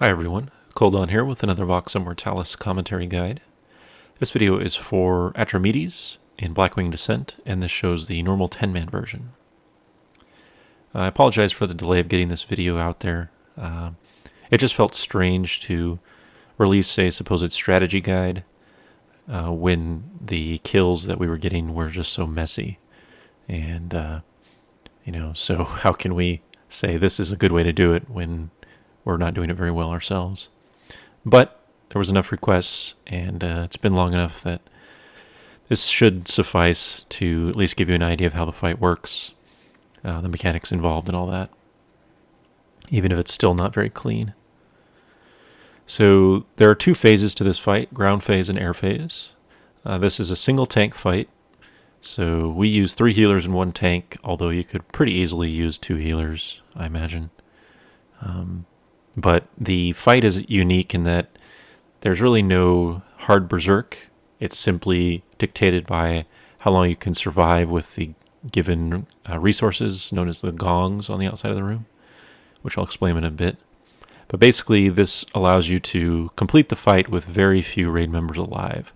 Hi everyone, Coldon here with another VOX Immortalis commentary guide. This video is for Atramedes in Blackwing Descent, and this shows the normal 10-man version. I apologize for the delay of getting this video out there. It just felt strange to release a supposed strategy guide when the kills that we were getting were just so messy. And, so how can we say this is a good way to do it when we're not doing it very well ourselves? But there was enough requests, and it's been long enough that this should suffice to at least give you an idea of how the fight works, the mechanics involved and all that, even if it's still not very clean. So there are two phases to this fight, ground phase and air phase. This is a single tank fight, so we use 3 healers in 1 tank, although you could pretty easily use 2 healers, I imagine. But the fight is unique in that there's really no hard berserk. It's simply dictated by how long you can survive with the given resources known as the gongs on the outside of the room, which I'll explain in a bit. But basically, this allows you to complete the fight with very few raid members alive.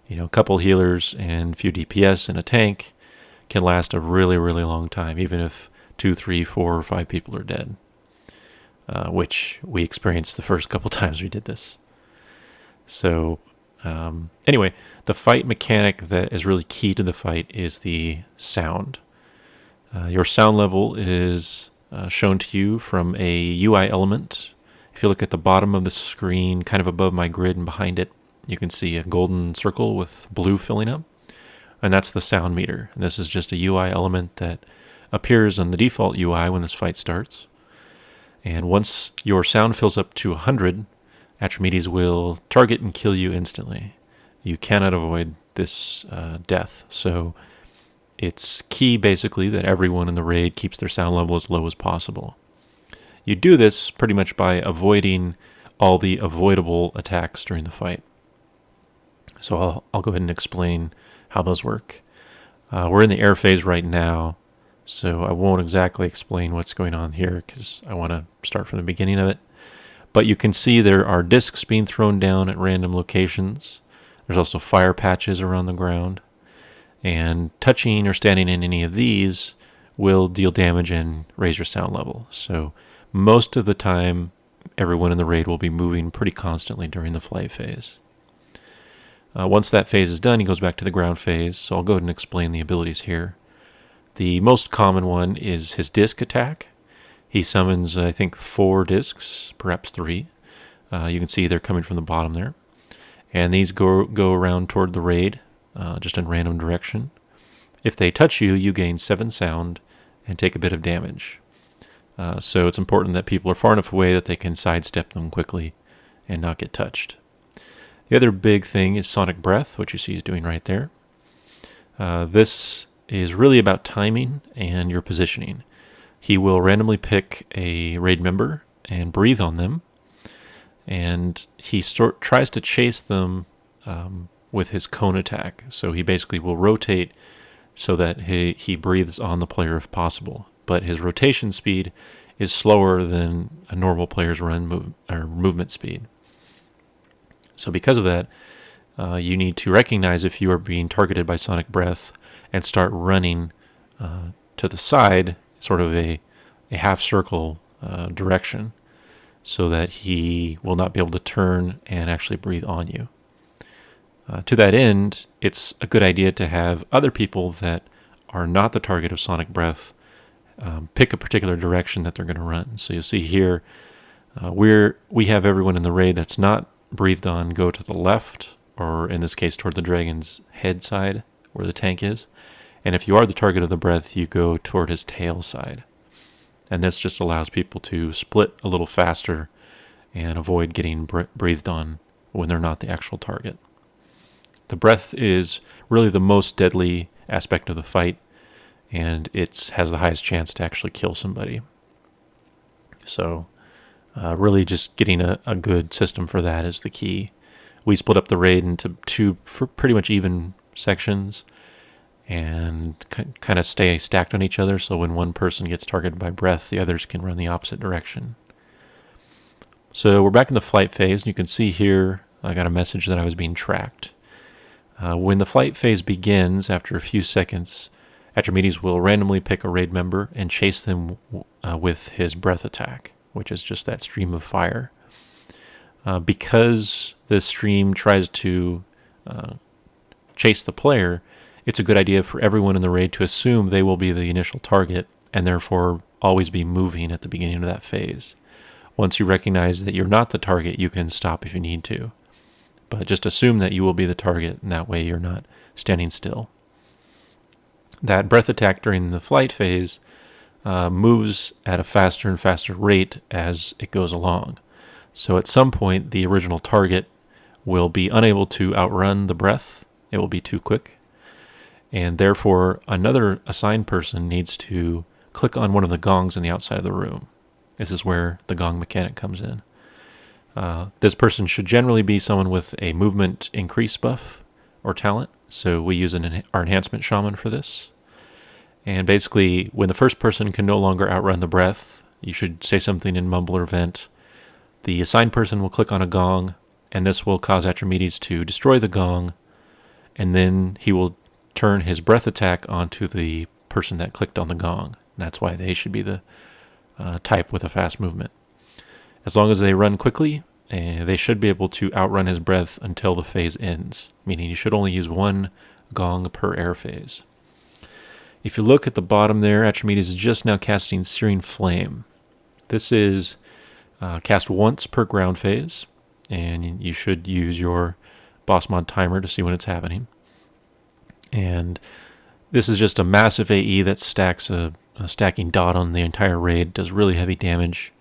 A couple healers and a few DPS in a tank can last a really, really long time, even if 2, 3, 4, or 5 people are dead. Which we experienced the first couple times we did this. So, anyway, the fight mechanic that is really key to the fight is the sound. Your sound level is shown to you from a UI element. If you look at the bottom of the screen, kind of above my grid and behind it, you can see a golden circle with blue filling up, and that's the sound meter. And this is just a UI element that appears on the default UI when this fight starts. And once your sound fills up to 100, Atramedes will target and kill you instantly. You cannot avoid this death. So it's key, basically, that everyone in the raid keeps their sound level as low as possible. You do this pretty much by avoiding all the avoidable attacks during the fight. So I'll go ahead and explain how those work. We're in the air phase right now, so I won't exactly explain what's going on here because I want to start from the beginning of it. But you can see there are discs being thrown down at random locations. There's also fire patches around the ground. And touching or standing in any of these will deal damage and raise your sound level. So most of the time, everyone in the raid will be moving pretty constantly during the flight phase. Once that phase is done, he goes back to the ground phase. So I'll go ahead and explain the abilities here. The most common one is his disc attack. He summons, I think, 4 discs, perhaps 3. You can see they're coming from the bottom there. And these go around toward the raid, just in random direction. If they touch you, you gain 7 sound and take a bit of damage. So it's important that people are far enough away that they can sidestep them quickly and not get touched. The other big thing is Sonic Breath, which you see he's doing right there. This is really about timing and your positioning. He will randomly pick a raid member and breathe on them, and he tries to chase them with his cone attack. So he basically will rotate so that he breathes on the player if possible, but his rotation speed is slower than a normal player's movement speed. So because of that, you need to recognize if you are being targeted by Sonic Breath and start running to the side, sort of a half circle direction, so that he will not be able to turn and actually breathe on you. To that end, it's a good idea to have other people that are not the target of Sonic Breath pick a particular direction that they're going to run. So you'll see here, we have everyone in the raid that's not breathed on go to the left, or in this case toward the dragon's head side where the tank is. And if you are the target of the breath, you go toward his tail side. And this just allows people to split a little faster and avoid getting breathed on when they're not the actual target. The breath is really the most deadly aspect of the fight, and it has the highest chance to actually kill somebody. So really just getting a good system for that is the key. We split up the raid into 2 pretty much even sections and kind of stay stacked on each other, so when one person gets targeted by breath, the others can run the opposite direction. So we're back in the flight phase, and you can see here I got a message that I was being tracked. When the flight phase begins, after a few seconds, Atramedes will randomly pick a raid member and chase them with his breath attack, which is just that stream of fire. Because the stream tries to chase the player, it's a good idea for everyone in the raid to assume they will be the initial target and therefore always be moving at the beginning of that phase. Once you recognize that you're not the target, you can stop if you need to. But just assume that you will be the target, and that way you're not standing still. That breath attack during the flight phase moves at a faster and faster rate as it goes along. So at some point, the original target will be unable to outrun the breath. It will be too quick. And therefore, another assigned person needs to click on one of the gongs on the outside of the room. This is where the gong mechanic comes in. This person should generally be someone with a movement increase buff or talent. So we use our enhancement shaman for this. And basically, when the first person can no longer outrun the breath, you should say something in mumble or vent. The assigned person will click on a gong, and this will cause Atramedes to destroy the gong, and then he will turn his breath attack onto the person that clicked on the gong. That's why they should be the type with a fast movement. As long as they run quickly, they should be able to outrun his breath until the phase ends, meaning you should only use one gong per air phase. If you look at the bottom there, Atramedes is just now casting Searing Flame. This is cast once per ground phase, and you should use your boss mod timer to see when it's happening. And this is just a massive AE that stacks a stacking dot on the entire raid, does really heavy damage,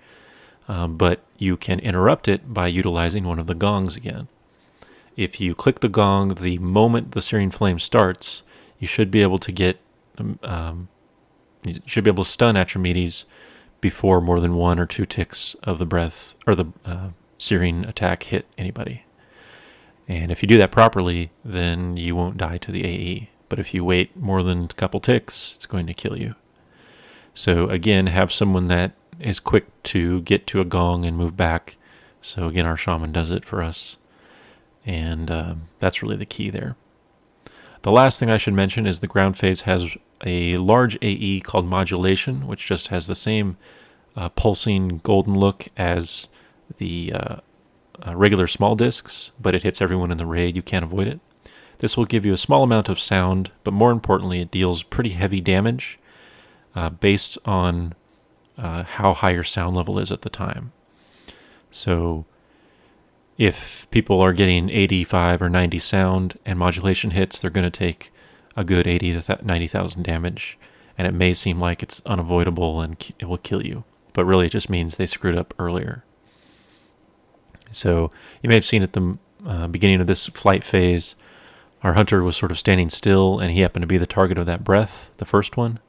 but you can interrupt it by utilizing one of the gongs again. If you click the gong the moment the Searing Flame starts, you should be able to get you should be able to stun Atramedes before more than 1 or 2 ticks of the breath or the searing attack hit anybody. And if you do that properly, then you won't die to the AE. But if you wait more than a couple ticks, it's going to kill you. So again, have someone that is quick to get to a gong and move back. So again, our shaman does it for us. And that's really the key there. The last thing I should mention is the ground phase has a large AE called Modulation, which just has the same pulsing golden look as the regular small discs, but it hits everyone in the raid. You can't avoid it. This will give you a small amount of sound, but more importantly, it deals pretty heavy damage based on how high your sound level is at the time. So if people are getting 85 or 90 sound and modulation hits, they're going to take a good 80 to 90,000 damage, and it may seem like it's unavoidable and it will kill you, but really it just means they screwed up earlier. So you may have seen at the beginning of this flight phase, our hunter was sort of standing still, and he happened to be the target of that breath, the first one,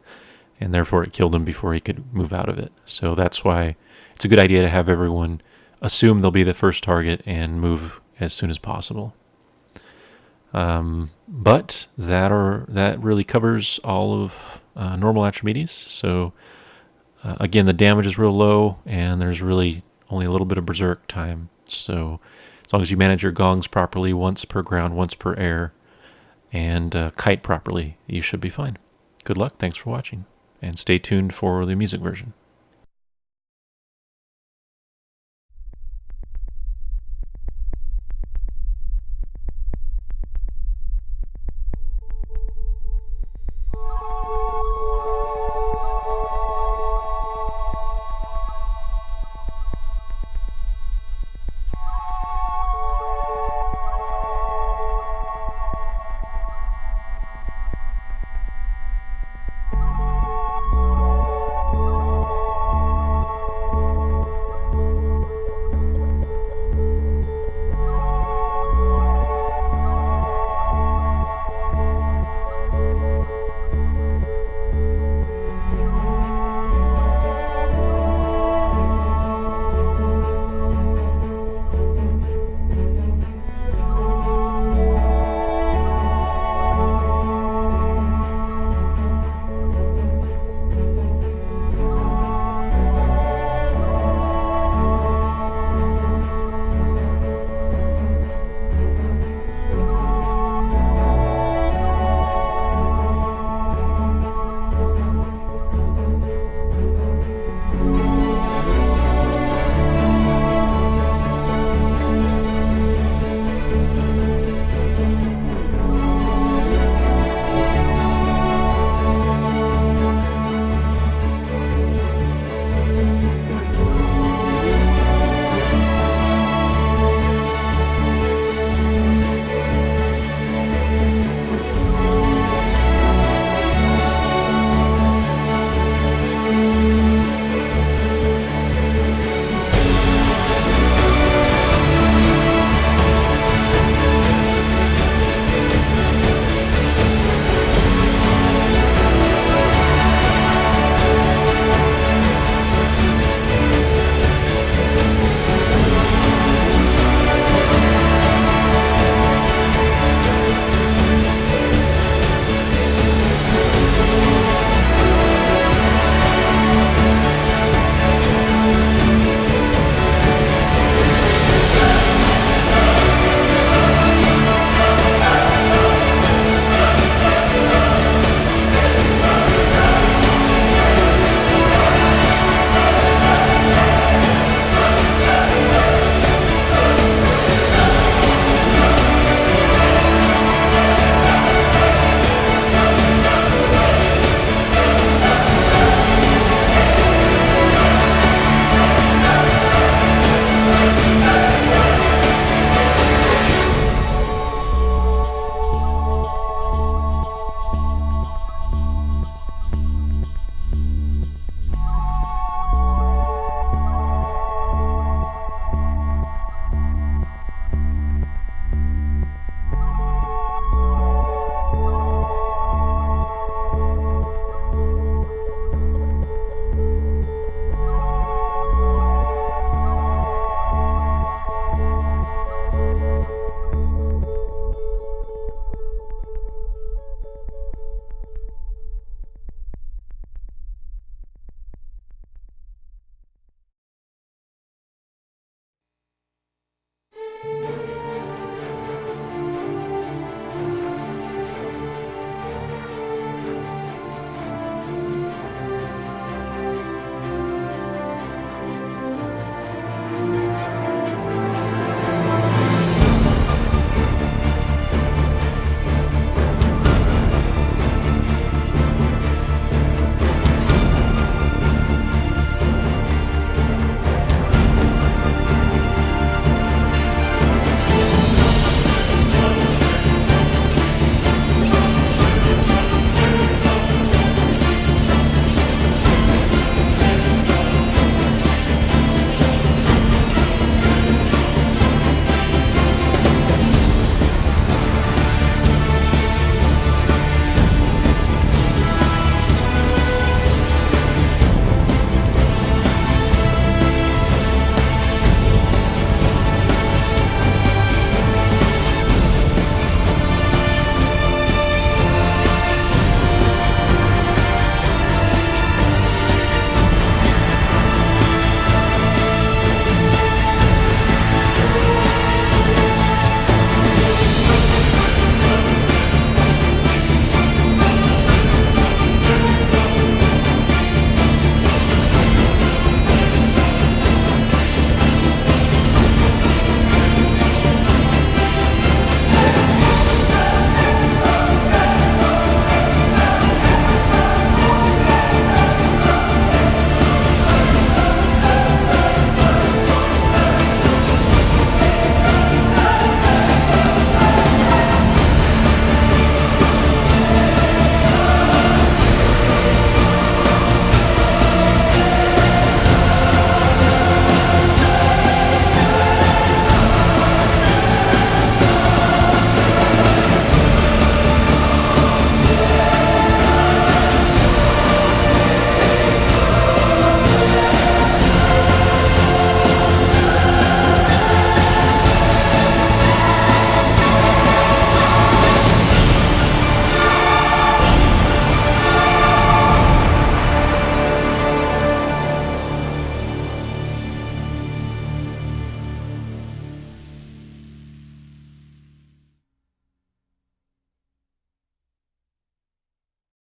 and therefore it killed him before he could move out of it. So that's why it's a good idea to have everyone assume they'll be the first target and move as soon as possible. But that really covers all of normal Atramedes. So again, the damage is real low, and there's really only a little bit of berserk time. So as long as you manage your gongs properly, once per ground, once per air, and kite properly, you should be fine. Good luck, thanks for watching, and stay tuned for the music version.